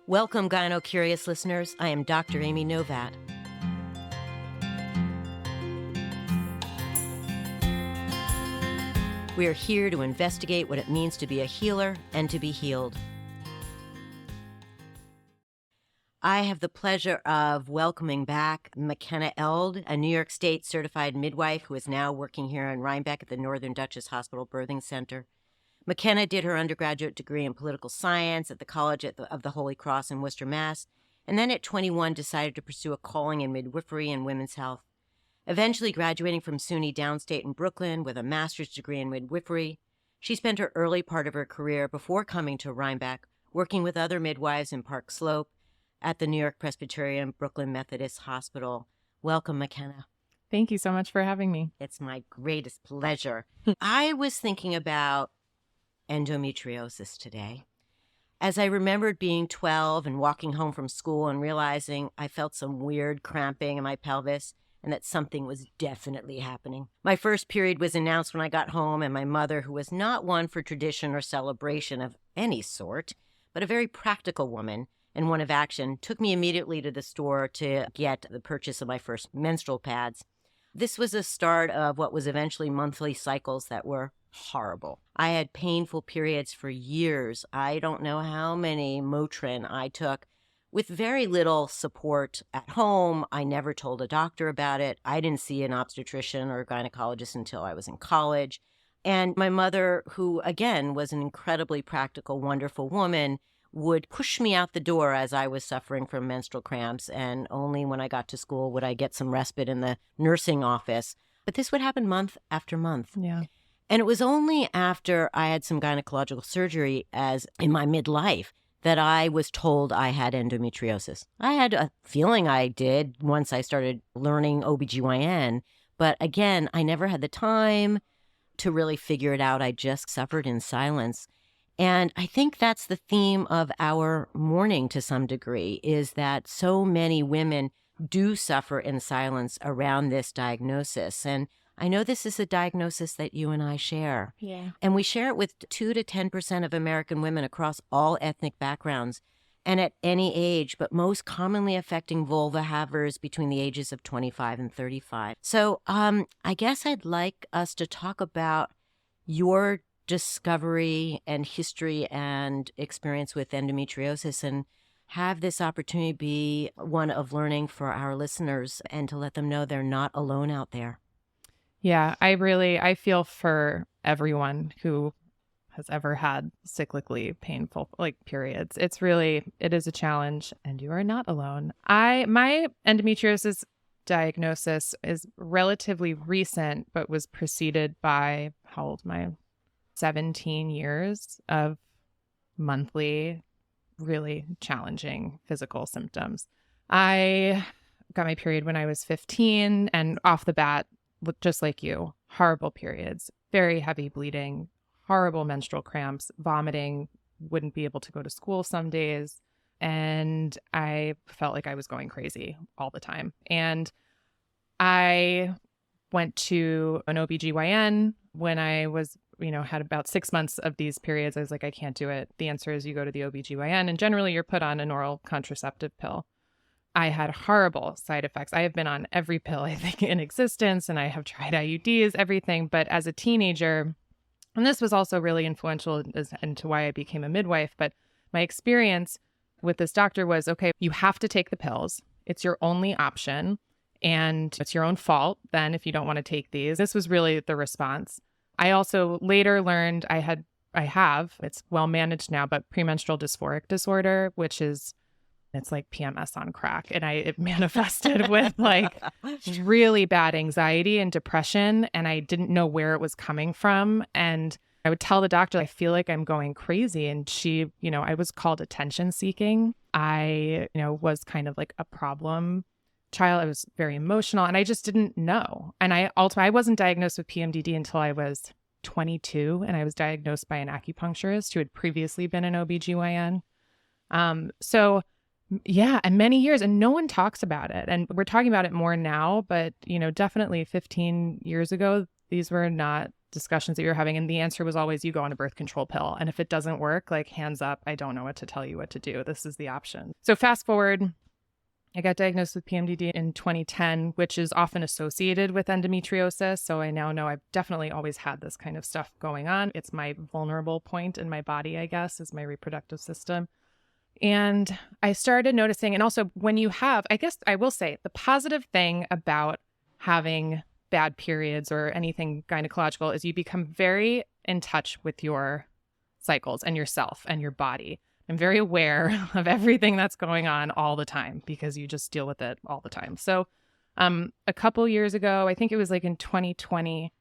Welcome, GynoCurious listeners. I am Dr. Amy Novat. We are here to investigate what it means to be a healer and to be healed. I have the pleasure of welcoming back McKenna Eldh, a New York State certified midwife who is now working here in Rhinebeck at the Northern Duchess Hospital Birthing Center. McKenna did her undergraduate degree in political science at the College of the Holy Cross in Worcester, Mass., and then at 21 decided to pursue a calling in midwifery and women's health. Eventually graduating from SUNY Downstate in Brooklyn with a master's degree in midwifery, she spent her early part of her career before coming to Rhinebeck working with other midwives in Park Slope at the New York Presbyterian Brooklyn Methodist Hospital. Welcome, McKenna. Thank you so much for having me. It's my greatest pleasure. I was thinking about endometriosis today, as I remembered being 12 and walking home from school and realizing I felt some weird cramping in my pelvis and that something was definitely happening. My first period was announced when I got home, and my mother, who was not one for tradition or celebration of any sort, but a very practical woman and one of action, took me immediately to the store to get the purchase of my first menstrual pads. This was the start of what was eventually monthly cycles that were horrible. I had painful periods for years. I don't know how many Motrin I took with very little support at home. I never told a doctor about it. I didn't see an obstetrician or a gynecologist until I was in college. And my mother, who again was an incredibly practical, wonderful woman, would push me out the door as I was suffering from menstrual cramps. And only when I got to school would I get some respite in the nursing office. But this would happen month after month. Yeah. And it was only after I had some gynecological surgery as in my midlife that I was told I had endometriosis. I had a feeling I did once I started learning OBGYN, but again, I never had the time to really figure it out. I just suffered in silence. And I think that's the theme of our mourning to some degree, is that so many women do suffer in silence around this diagnosis. And I know this is a diagnosis that you and I share. Yeah. And we share it with 2 to 10% of American women across all ethnic backgrounds and at any age, but most commonly affecting vulva havers between the ages of 25 and 35. So I guess I'd like us to talk about your discovery and history and experience with endometriosis and have this opportunity be one of learning for our listeners and to let them know they're not alone out there. Yeah, I feel for everyone who has ever had cyclically painful periods. It is a challenge, and you are not alone. My endometriosis diagnosis is relatively recent, but was preceded by, how old am I? 17 years of monthly, really challenging physical symptoms. I got my period when I was 15, and off the bat, just like you, horrible periods, very heavy bleeding, horrible menstrual cramps, vomiting, wouldn't be able to go to school some days. And I felt like I was going crazy all the time. And I went to an OBGYN when I was, had about 6 months of these periods. I was like, I can't do it. The answer is you go to the OBGYN, and generally you're put on an oral contraceptive pill. I had horrible side effects. I have been on every pill, I think, in existence, and I have tried IUDs, everything. But as a teenager, and this was also really influential into why I became a midwife, but my experience with this doctor was, okay, you have to take the pills. It's your only option, and it's your own fault then if you don't want to take these. This was really the response. I also later learned I have, it's well managed now, but premenstrual dysphoric disorder, which is it's like PMS on crack. And it manifested with really bad anxiety and depression. And I didn't know where it was coming from. And I would tell the doctor, I feel like I'm going crazy. And she, I was called attention seeking. I, was kind of like a problem child. I was very emotional and I just didn't know. And I wasn't diagnosed with PMDD until I was 22. And I was diagnosed by an acupuncturist who had previously been an OBGYN. Yeah, and many years, and no one talks about it. And we're talking about it more now, but, definitely 15 years ago, these were not discussions that you're having. And the answer was always, you go on a birth control pill. And if it doesn't work, like, hands up, I don't know what to tell you what to do. This is the option. So fast forward, I got diagnosed with PMDD in 2010, which is often associated with endometriosis. So I now know I've definitely always had this kind of stuff going on. It's my vulnerable point in my body, I guess, is my reproductive system. And I started noticing, and also when you have, I guess I will say, the positive thing about having bad periods or anything gynecological is you become very in touch with your cycles and yourself and your body. I'm very aware of everything that's going on all the time because you just deal with it all the time. So a couple years ago, I think it was like in 2020,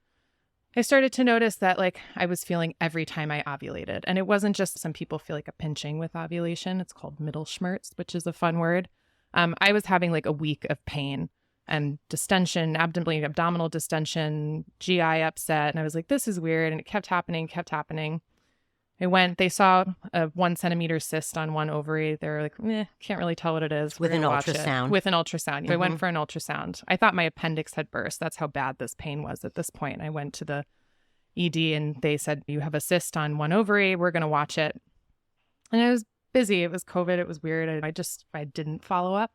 I started to notice that like I was feeling every time I ovulated. And it wasn't just, some people feel like a pinching with ovulation. It's called Mittelschmerz, which is a fun word. I was having like a week of pain and distension, abdominal distension, GI upset. And I was like, this is weird. And it kept happening. They saw a 1 centimeter cyst on one ovary. They were like, can't really tell what it is. With an ultrasound. With an ultrasound. So I went for an ultrasound. I thought my appendix had burst. That's how bad this pain was at this point. I went to the ED and they said, you have a cyst on one ovary. We're going to watch it. And I was busy. It was COVID. It was weird. I didn't follow up.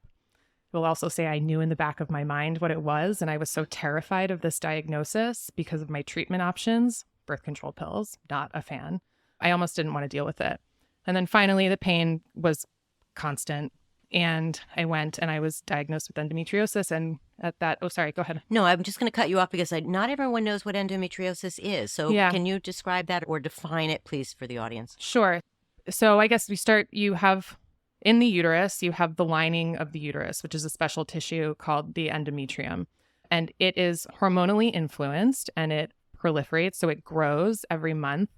Will also say I knew in the back of my mind what it was. And I was so terrified of this diagnosis because of my treatment options, birth control pills, not a fan. I almost didn't want to deal with it. And then finally the pain was constant. And I went and I was diagnosed with endometriosis. And at that, oh, sorry, go ahead. No, I'm just going to cut you off because not everyone knows what endometriosis is. So Can you describe that or define it, please, for the audience? Sure. So I guess you have in the uterus, you have the lining of the uterus, which is a special tissue called the endometrium. And it is hormonally influenced and it proliferates. So it grows every month.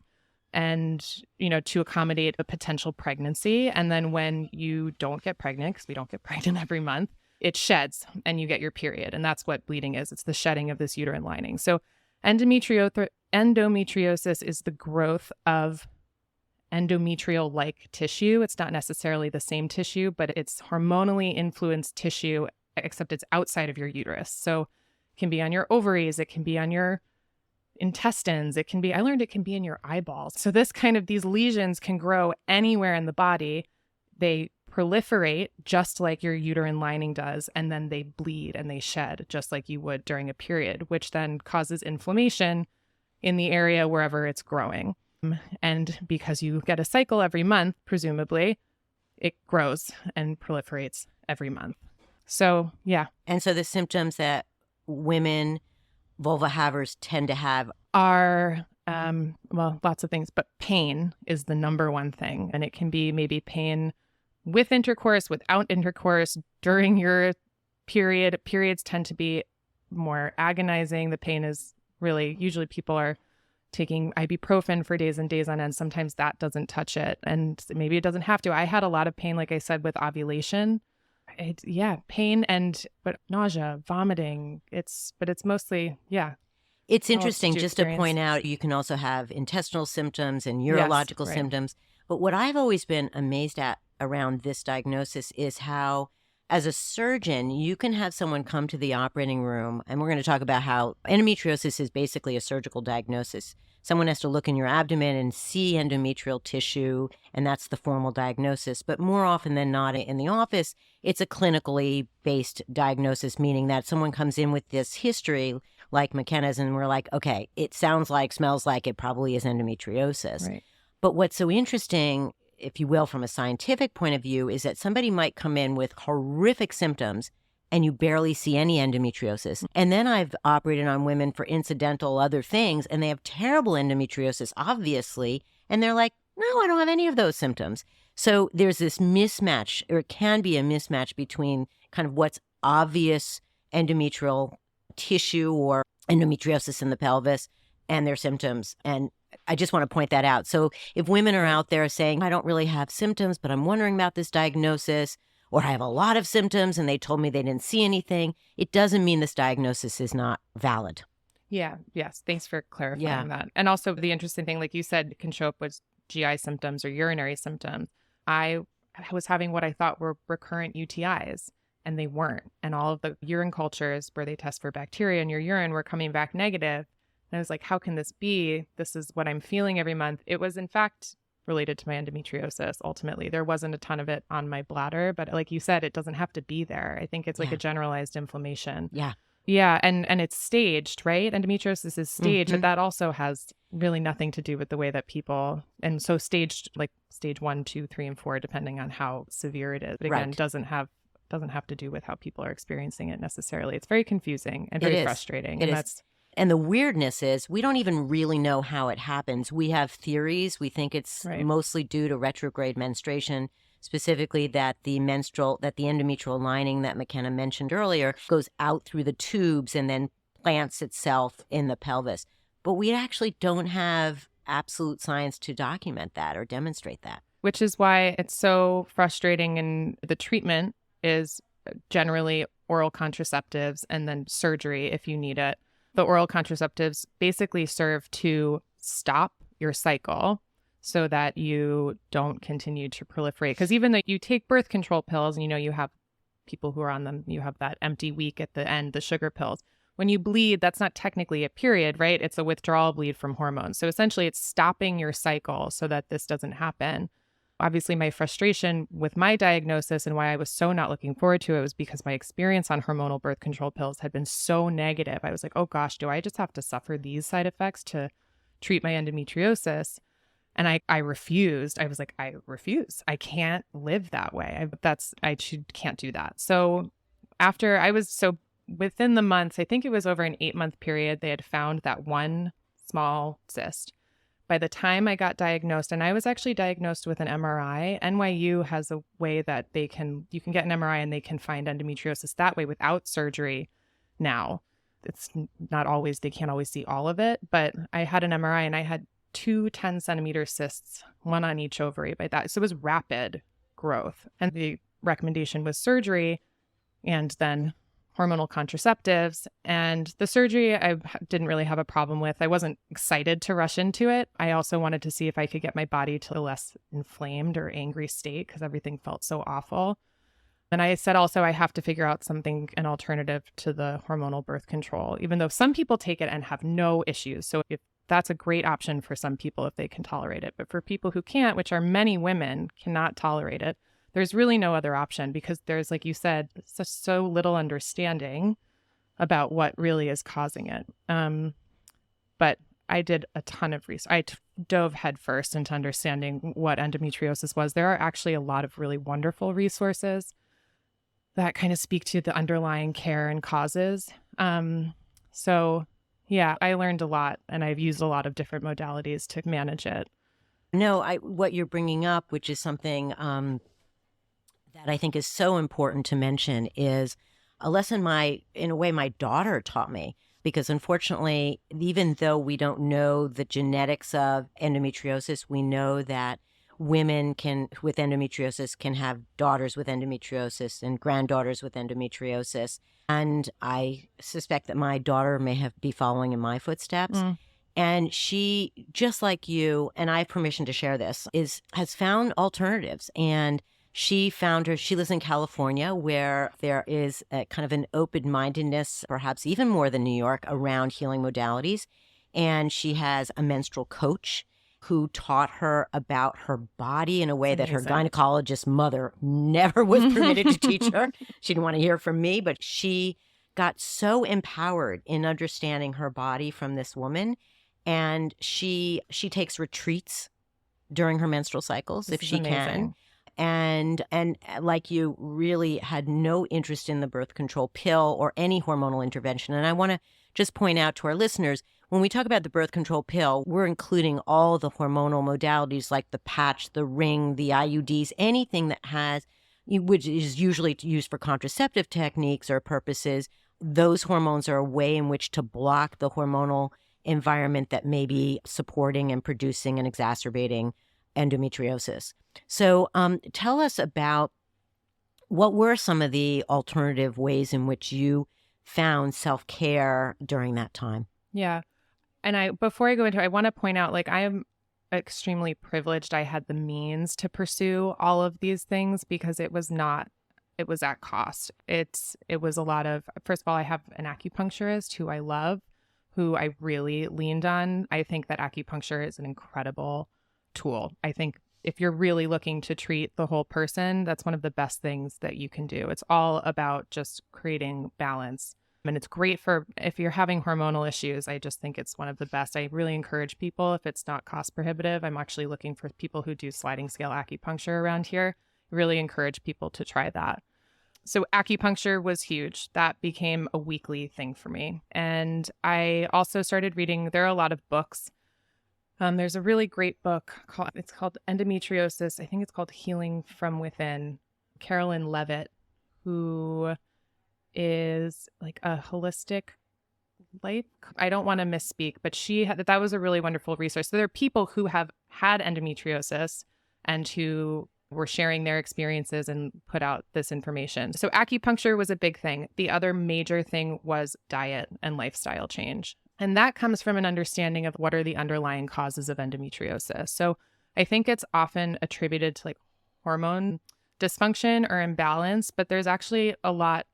And, to accommodate a potential pregnancy. And then when you don't get pregnant, because we don't get pregnant every month, it sheds and you get your period. And that's what bleeding is. It's the shedding of this uterine lining. So endometriosis is the growth of endometrial-like tissue. It's not necessarily the same tissue, but it's hormonally influenced tissue, except it's outside of your uterus. So it can be on your ovaries. It can be on your intestines. I learned it can be in your eyeballs. So these lesions can grow anywhere in the body. They proliferate just like your uterine lining does, and then they bleed and they shed just like you would during a period, which then causes inflammation in the area wherever it's growing. And because you get a cycle every month, presumably, it grows and proliferates every month. So, yeah. And so the symptoms that women vulva havers tend to have are, lots of things, but pain is the number one thing. And it can be maybe pain with intercourse, without intercourse, during your period. Periods tend to be more agonizing. The pain is usually people are taking ibuprofen for days and days on end. Sometimes that doesn't touch it. And maybe it doesn't have to. I had a lot of pain, like I said, with ovulation. Pain but nausea, vomiting. It's mostly, It's interesting just to point out, you can also have intestinal symptoms and urological symptoms. But what I've always been amazed at around this diagnosis is how, as a surgeon, you can have someone come to the operating room, and we're going to talk about how endometriosis is basically a surgical diagnosis. Someone has to look in your abdomen and see endometrial tissue, and that's the formal diagnosis. But more often than not in the office, it's a clinically based diagnosis, meaning that someone comes in with this history like McKenna's, and we're like, okay, it sounds like, smells like, it probably is endometriosis. Right. But what's so interesting, if you will, from a scientific point of view, is that somebody might come in with horrific symptoms and you barely see any endometriosis. And then I've operated on women for incidental other things, and they have terrible endometriosis, obviously, and they're like, no, I don't have any of those symptoms. So there's this mismatch, or it can be a mismatch between kind of what's obvious endometrial tissue or endometriosis in the pelvis and their symptoms. And I just want to point that out. So if women are out there saying, I don't really have symptoms, but I'm wondering about this diagnosis, or I have a lot of symptoms and they told me they didn't see anything, it doesn't mean this diagnosis is not valid. Yeah. Yes. Thanks for clarifying that. And also the interesting thing, like you said, it can show up with GI symptoms or urinary symptoms. I was having what I thought were recurrent UTIs, and they weren't. And all of the urine cultures where they test for bacteria in your urine were coming back negative. And I was like, how can this be? This is what I'm feeling every month. It was, in fact, related to my endometriosis. Ultimately, there wasn't a ton of it on my bladder, but like you said, it doesn't have to be there. I think it's like Yeah. a generalized inflammation. Yeah. Yeah. And it's staged, right? Endometriosis is staged, but that also has really nothing to do with the way that people, and so staged, like stage 1, 2, 3, and 4, depending on how severe it is. But again, Right. doesn't have to do with how people are experiencing it necessarily. It's very confusing and It very is. frustrating. It And is. that's, And the weirdness is we don't even really know how it happens. We have theories. We think it's right. mostly due to retrograde menstruation, specifically that the endometrial lining that McKenna mentioned earlier goes out through the tubes and then plants itself in the pelvis. But we actually don't have absolute science to document that or demonstrate that. Which is why it's so frustrating. And the treatment is generally oral contraceptives and then surgery if you need it. The oral contraceptives basically serve to stop your cycle so that you don't continue to proliferate. Because even though you take birth control pills and you have people who are on them, you have that empty week at the end, the sugar pills. When you bleed, that's not technically a period, right? It's a withdrawal bleed from hormones. So essentially it's stopping your cycle so that this doesn't happen. Obviously, my frustration with my diagnosis and why I was so not looking forward to it was because my experience on hormonal birth control pills had been so negative. I was like, oh gosh, do I just have to suffer these side effects to treat my endometriosis? And I refused. I was like, I refuse. I can't live that way. Can't do that. So within the months, I think it was over an 8-month period, they had found that one small cyst. By the time I got diagnosed, and I was actually diagnosed with an MRI, NYU has a way that you can get an MRI and they can find endometriosis that way without surgery now. It's not always, they can't always see all of it, but I had an MRI and I had 2 10-centimeter cysts, one on each ovary by that. So it was rapid growth. And the recommendation was surgery and then hormonal contraceptives. And the surgery I didn't really have a problem with. I wasn't excited to rush into it. I also wanted to see if I could get my body to a less inflamed or angry state because everything felt so awful. And I said also I have to figure out an alternative to the hormonal birth control, even though some people take it and have no issues. So if that's a great option for some people if they can tolerate it. But for people who can't, which are many women, cannot tolerate it, there's really no other option because there's, like you said, so little understanding about what really is causing it. But I did a ton of research. I dove headfirst into understanding what endometriosis was. There are actually a lot of really wonderful resources that kind of speak to the underlying care and causes. So yeah, I learned a lot and I've used a lot of different modalities to manage it. No, what you're bringing up, which is something that I think is so important to mention, is a lesson in a way my daughter taught me, because unfortunately, even though we don't know the genetics of endometriosis, we know that women with endometriosis can have daughters with endometriosis and granddaughters with endometriosis. And I suspect that my daughter may be following in my footsteps. And she, just like you, and I have permission to share this, has found alternatives. And she lives in California, where there is a kind of an open-mindedness, perhaps even more than New York, around healing modalities. And she has a menstrual coach who taught her about her body in a way that her gynecologist mother never was permitted to teach her. She didn't want to hear from me, but she got so empowered in understanding her body from this woman. And she takes retreats during her menstrual cycles if she can. And like you, really had no interest in the birth control pill or any hormonal intervention. And I want to just point out to our listeners, when we talk about the birth control pill, we're including all the hormonal modalities like the patch, the ring, the IUDs, anything which is usually used for contraceptive techniques or purposes. Those hormones are a way in which to block the hormonal environment that may be supporting and producing and exacerbating endometriosis. So tell us about what were some of the alternative ways in which you found self-care during that time? Yeah. And before I go into it, I want to point out, like, I am extremely privileged. I had the means to pursue all of these things because it was at cost. It was a lot of, first of all, I have an acupuncturist who I love, who I really leaned on. I think that acupuncture is an incredible tool. I think if you're really looking to treat the whole person, that's one of the best things that you can do. It's all about just creating balance. And it's great for if you're having hormonal issues. I just think it's one of the best. I really encourage people, if it's not cost prohibitive, I'm actually looking for people who do sliding scale acupuncture around here. I really encourage people to try that. So acupuncture was huge. That became a weekly thing for me. And I also started reading, there are a lot of books. There's a really great book it's called Endometriosis. I think it's called Healing from Within. Carolyn Levitt, who is like a holistic life. I don't want to misspeak, but that was a really wonderful resource. So there are people who have had endometriosis and who were sharing their experiences and put out this information. So acupuncture was a big thing. The other major thing was diet and lifestyle change. And that comes from an understanding of what are the underlying causes of endometriosis. So I think it's often attributed to like hormone dysfunction or imbalance, but there's actually a lot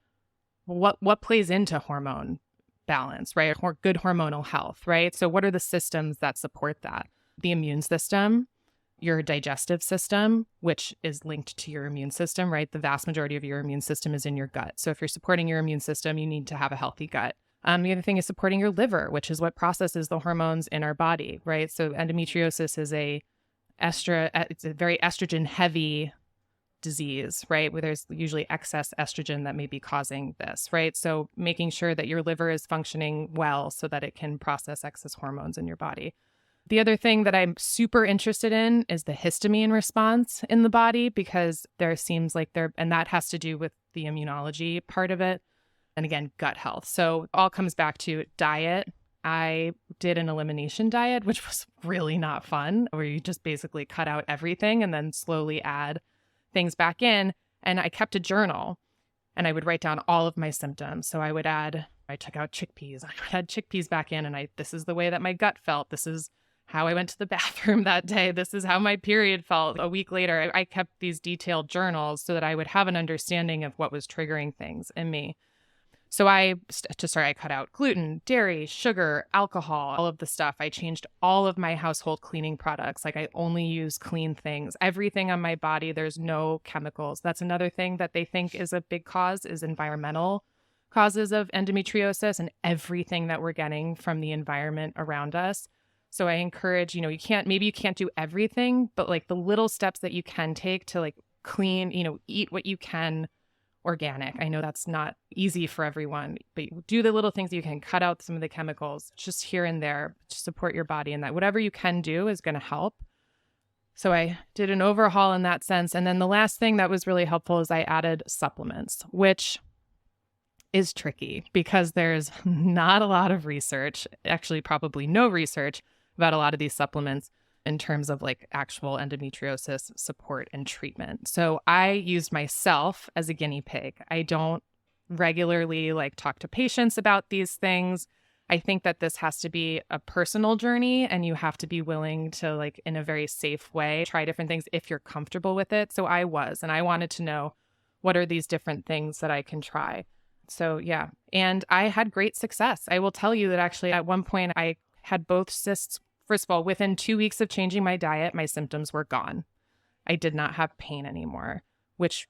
what plays into hormone balance, right? Or good hormonal health, right? So what are the systems that support that? The immune system, your digestive system, which is linked to your immune system, right? The vast majority of your immune system is in your gut. So if you're supporting your immune system, you need to have a healthy gut. The other thing is supporting your liver, which is what processes the hormones in our body, right? So endometriosis is it's a very estrogen heavy disease, right? Where there's usually excess estrogen that may be causing this, right? So making sure that your liver is functioning well so that it can process excess hormones in your body. The other thing that I'm super interested in is the histamine response in the body, because there seems like and that has to do with the immunology part of it. And again, gut health. So it all comes back to diet. I did an elimination diet, which was really not fun, where you just basically cut out everything and then slowly add things back in. And I kept a journal and I would write down all of my symptoms. So I took out chickpeas. I would add chickpeas back in, and this is the way that my gut felt. This is how I went to the bathroom that day. This is how my period felt. A week later, I kept these detailed journals so that I would have an understanding of what was triggering things in me. So I cut out gluten, dairy, sugar, alcohol, all of the stuff. I changed all of my household cleaning products. Like I only use clean things. Everything on my body, there's no chemicals. That's another thing that they think is a big cause, is environmental causes of endometriosis and everything that we're getting from the environment around us. So I encourage, you can't do everything, but like the little steps that you can take to like clean, eat what you can organic. I know that's not easy for everyone, but do the little things you can. Cut out some of the chemicals just here and there to support your body, and that whatever you can do is going to help. So I did an overhaul in that sense. And then the last thing that was really helpful is I added supplements, which is tricky because there's not a lot of research, actually probably no research about a lot of these supplements in terms of like actual endometriosis support and treatment. So I used myself as a guinea pig. I don't regularly like talk to patients about these things. I think that this has to be a personal journey, and you have to be willing to, like, in a very safe way, try different things if you're comfortable with it. So I wanted to know, what are these different things that I can try? So yeah, and I had great success. I will tell you that actually at one point I had both cysts. First of all, within 2 weeks of changing my diet, my symptoms were gone. I did not have pain anymore, which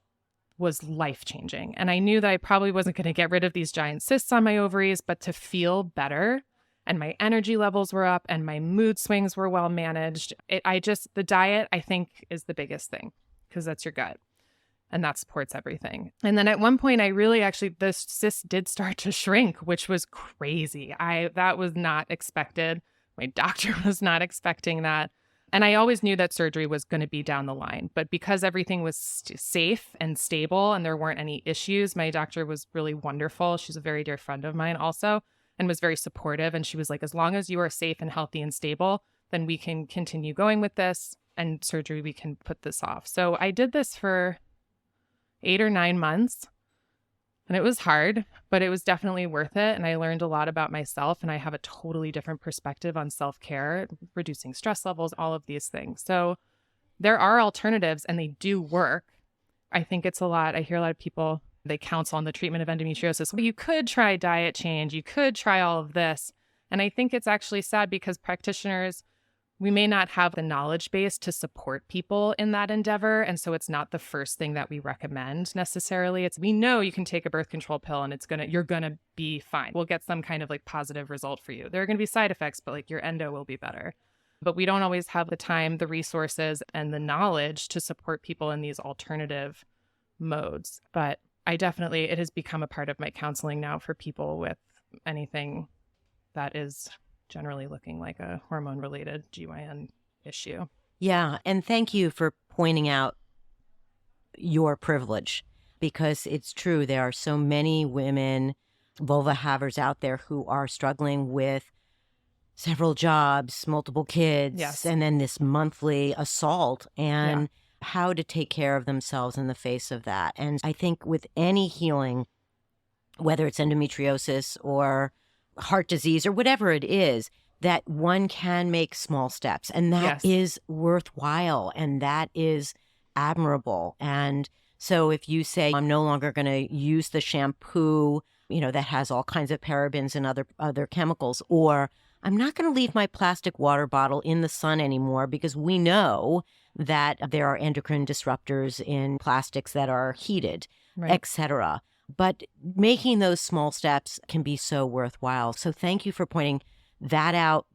was life-changing. And I knew that I probably wasn't going to get rid of these giant cysts on my ovaries, but to feel better, and my energy levels were up and my mood swings were well managed. The diet, I think, is the biggest thing, because that's your gut and that supports everything. And then at one point the cyst did start to shrink, which was crazy. That was not expected. My doctor was not expecting that. And I always knew that surgery was going to be down the line. But because everything was safe and stable and there weren't any issues, my doctor was really wonderful. She's a very dear friend of mine also, and was very supportive. And she was like, as long as you are safe and healthy and stable, then we can continue going with this, and surgery, we can put this off. So I did this for 8 or 9 months. And it was hard, but it was definitely worth it. And I learned a lot about myself, and I have a totally different perspective on self-care, reducing stress levels, all of these things. So there are alternatives, and they do work. I think it's a lot. I hear a lot of people, they counsel on the treatment of endometriosis. Well, you could try diet change. You could try all of this. And I think it's actually sad because practitioners, we may not have the knowledge base to support people in that endeavor. And so it's not the first thing that we recommend necessarily. It's, we know you can take a birth control pill and you're going to be fine. We'll get some kind of like positive result for you. There are going to be side effects, but like your endo will be better. But we don't always have the time, the resources, and the knowledge to support people in these alternative modes. But it has become a part of my counseling now for people with anything that is generally looking like a hormone-related GYN issue. Yeah. And thank you for pointing out your privilege, because it's true. There are so many women, vulva havers out there who are struggling with several jobs, multiple kids, Yes. and then this monthly assault and how to take care of themselves in the face of that. And I think with any healing, whether it's endometriosis or heart disease or whatever it is, that one can make small steps, and that is worthwhile, and that is admirable. And so if you say, I'm no longer going to use the shampoo, that has all kinds of parabens and other chemicals, or I'm not going to leave my plastic water bottle in the sun anymore, because we know that there are endocrine disruptors in plastics that are heated, etc. But making those small steps can be so worthwhile. So thank you for pointing that out.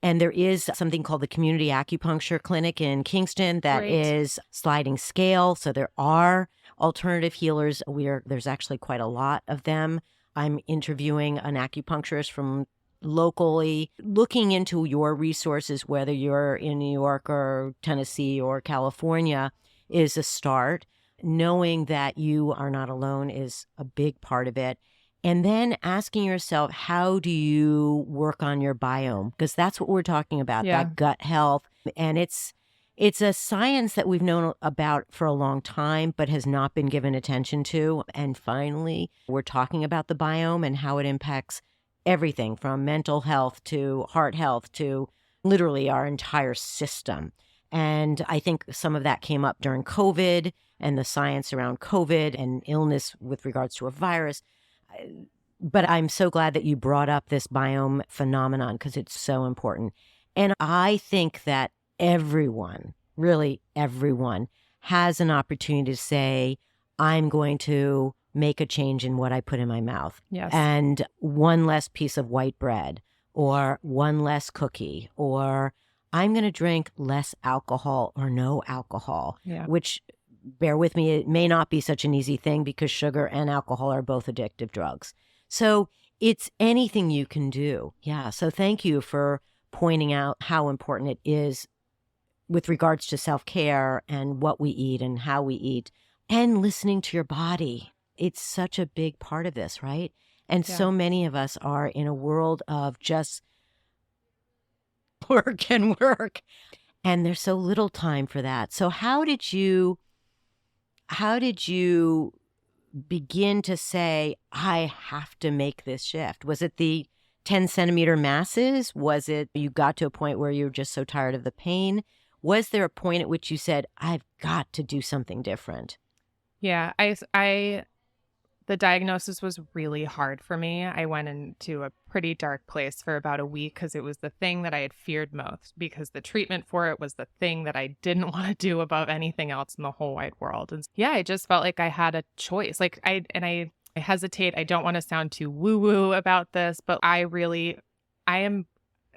And there is something called the Community Acupuncture Clinic in Kingston that is sliding scale. So there are alternative healers. There's actually quite a lot of them. I'm interviewing an acupuncturist from locally, looking into your resources, whether you're in New York or Tennessee or California, is a start. Knowing that you are not alone is a big part of it. And then asking yourself, how do you work on your biome? Because that's what we're talking about, that gut health. And it's a science that we've known about for a long time, but has not been given attention to. And finally, we're talking about the biome and how it impacts everything from mental health to heart health to literally our entire system. And I think some of that came up during COVID and the science around COVID and illness with regards to a virus. But I'm so glad that you brought up this biome phenomenon, because it's so important. And I think that everyone, really everyone, has an opportunity to say, I'm going to make a change in what I put in my mouth. Yes. And one less piece of white bread, or one less cookie, or I'm going to drink less alcohol or no alcohol, which, bear with me, it may not be such an easy thing, because sugar and alcohol are both addictive drugs. So it's anything you can do. Yeah. So thank you for pointing out how important it is with regards to self-care and what we eat and how we eat and listening to your body. It's such a big part of this, right? And so many of us are in a world of just work and work, and there's so little time for that. So how did you begin to say, I have to make this shift? Was it the 10-centimeter masses? Was it you got to a point where you were just so tired of the pain? Was there a point at which you said, I've got to do something different? Yeah, the diagnosis was really hard for me. I went into a pretty dark place for about a week, because it was the thing that I had feared most, because the treatment for it was the thing that I didn't want to do above anything else in the whole wide world. And I just felt like I had a choice. Like I hesitate. I don't want to sound too woo-woo about this, but it's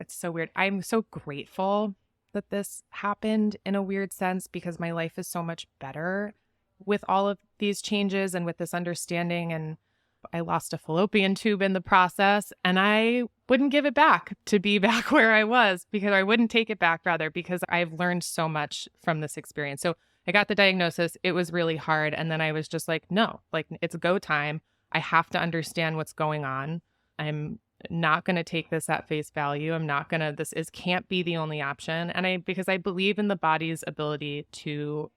so weird. I'm so grateful that this happened in a weird sense, because my life is so much better with all of these changes and with this understanding. And I lost a fallopian tube in the process, and I wouldn't give it back to be back where I was, because I wouldn't take it back, rather, because I've learned so much from this experience. So I got the diagnosis. It was really hard. And then I was just like, no, like, it's go time. I have to understand what's going on. I'm not going to take this at face value. I'm not going to, can't be the only option. And because I believe in the body's ability to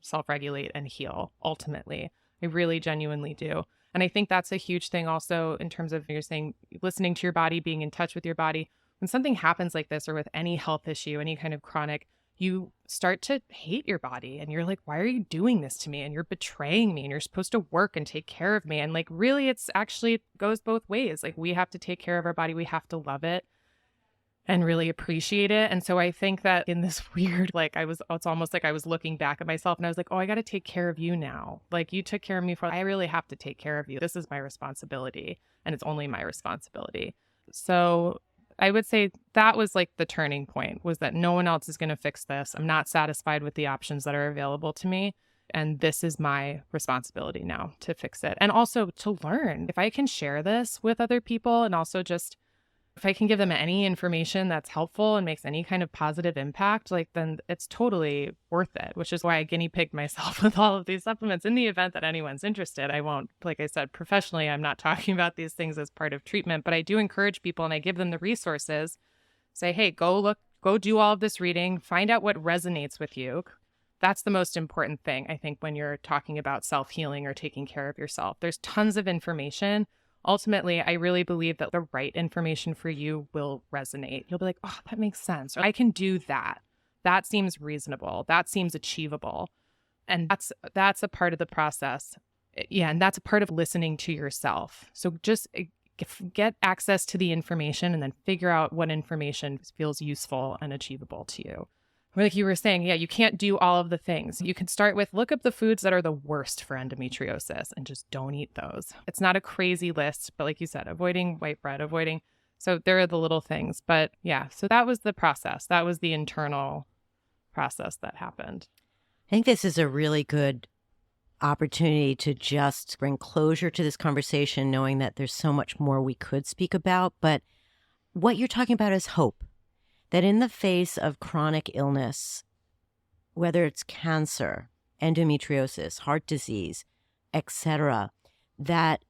self-regulate and heal ultimately. I really genuinely do. And I think that's a huge thing also in terms of, you're saying, listening to your body, being in touch with your body. When something happens like this, or with any health issue, any kind of chronic, you start to hate your body and you're like, why are you doing this to me? And you're betraying me and you're supposed to work and take care of me. And like, really, it's actually, it goes both ways. Like, we have to take care of our body. We have to love it and really appreciate it. And so I think that in this weird, like, it's almost like I was looking back at myself and I was like, oh, I got to take care of you now. Like, you took care of me for, I really have to take care of you. This is my responsibility and it's only my responsibility. So I would say that was like the turning point, was that no one else is going to fix this. I'm not satisfied with the options that are available to me. And this is my responsibility now to fix it. And also to learn if I can share this with other people, and also just if I can give them any information that's helpful and makes any kind of positive impact, like, then it's totally worth it, which is why I guinea pigged myself with all of these supplements. In the event that anyone's interested, I won't, like I said, professionally, I'm not talking about these things as part of treatment, but I do encourage people and I give them the resources, say, hey, go do all of this reading, find out what resonates with you. That's the most important thing, I think, when you're talking about self-healing or taking care of yourself. There's tons of information. Ultimately, I really believe that the right information for you will resonate. You'll be like, oh, that makes sense. Or, I can do that. That seems reasonable. That seems achievable. And that's a part of the process. Yeah, and that's a part of listening to yourself. So just get access to the information and then figure out what information feels useful and achievable to you. Like you were saying, yeah, you can't do all of the things. You can start with, look up the foods that are the worst for endometriosis and just don't eat those. It's not a crazy list, but like you said, avoiding white bread, so there are the little things. But yeah, so that was the process. That was the internal process that happened. I think this is a really good opportunity to just bring closure to this conversation, knowing that there's so much more we could speak about. But what you're talking about is hope. That in the face of chronic illness, whether it's cancer, endometriosis, heart disease, etc., that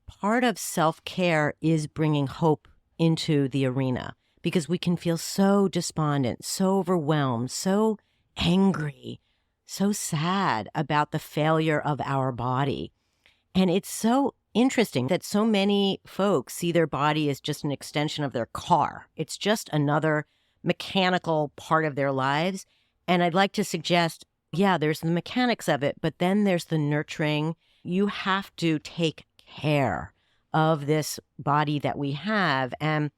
part of self-care is bringing hope into the arena, because we can feel so despondent, so overwhelmed, so angry, so sad about the failure of our body. And it's so interesting that so many folks see their body as just an extension of their car. It's just another mechanical part of their lives. And I'd like to suggest, yeah, there's the mechanics of it, but then there's the nurturing. You have to take care of this body that we have. And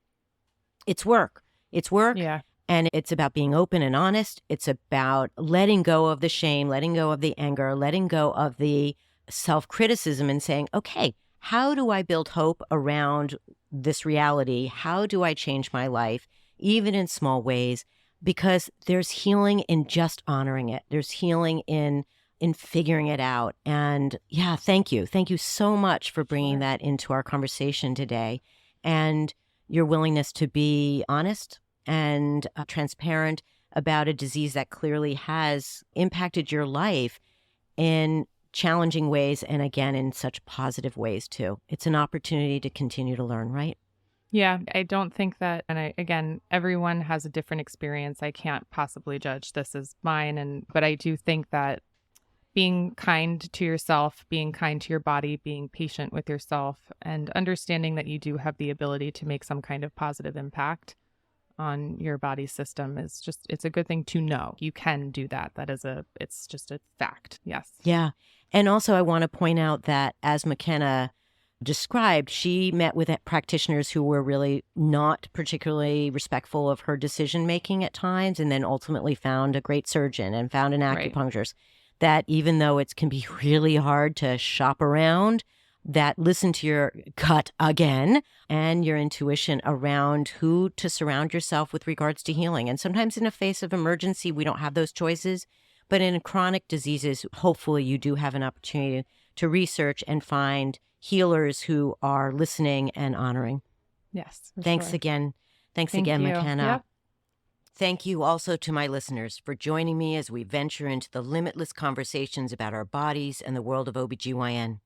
it's work. It's work. Yeah. And it's about being open and honest. It's about letting go of the shame, letting go of the anger, letting go of the self-criticism, and saying, okay, how do I build hope around this reality? How do I change my life, even in small ways? Because there's healing in just honoring it. There's healing in figuring it out. And yeah, thank you. Thank you so much for bringing that into our conversation today, and your willingness to be honest and transparent about a disease that clearly has impacted your life in challenging ways, and again, in such positive ways too. It's an opportunity to continue to learn, right? Yeah, I don't think that, and again, everyone has a different experience. I can't possibly judge this as mine, but I do think that being kind to yourself, being kind to your body, being patient with yourself, and understanding that you do have the ability to make some kind of positive impact on your body system it's a good thing to know. You can do that. It's just a fact. Yes. Yeah. And also I want to point out that, as McKenna described, she met with practitioners who were really not particularly respectful of her decision-making at times, and then ultimately found a great surgeon and found an acupuncturist. Right. That even though it can be really hard to shop around, that listen to your gut again and your intuition around who to surround yourself with regards to healing. And sometimes in a face of emergency, we don't have those choices. But in chronic diseases, hopefully you do have an opportunity to research and find healers who are listening and honoring. Yes. Thanks again. Thank again, you. McKenna. Yep. Thank you also to my listeners for joining me as we venture into the limitless conversations about our bodies and the world of OBGYN.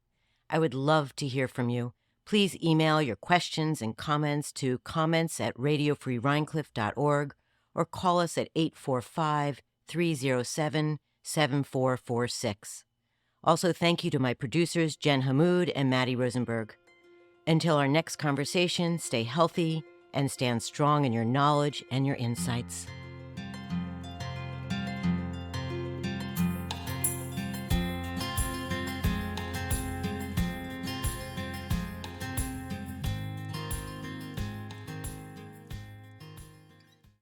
I would love to hear from you. Please email your questions and comments to comments@radiofreerhiniecliff.org or call us at 845-307-7446. Also, thank you to my producers, Jen Hammoud and Matty Rosenberg. Until our next conversation, stay healthy and stand strong in your knowledge and your insights.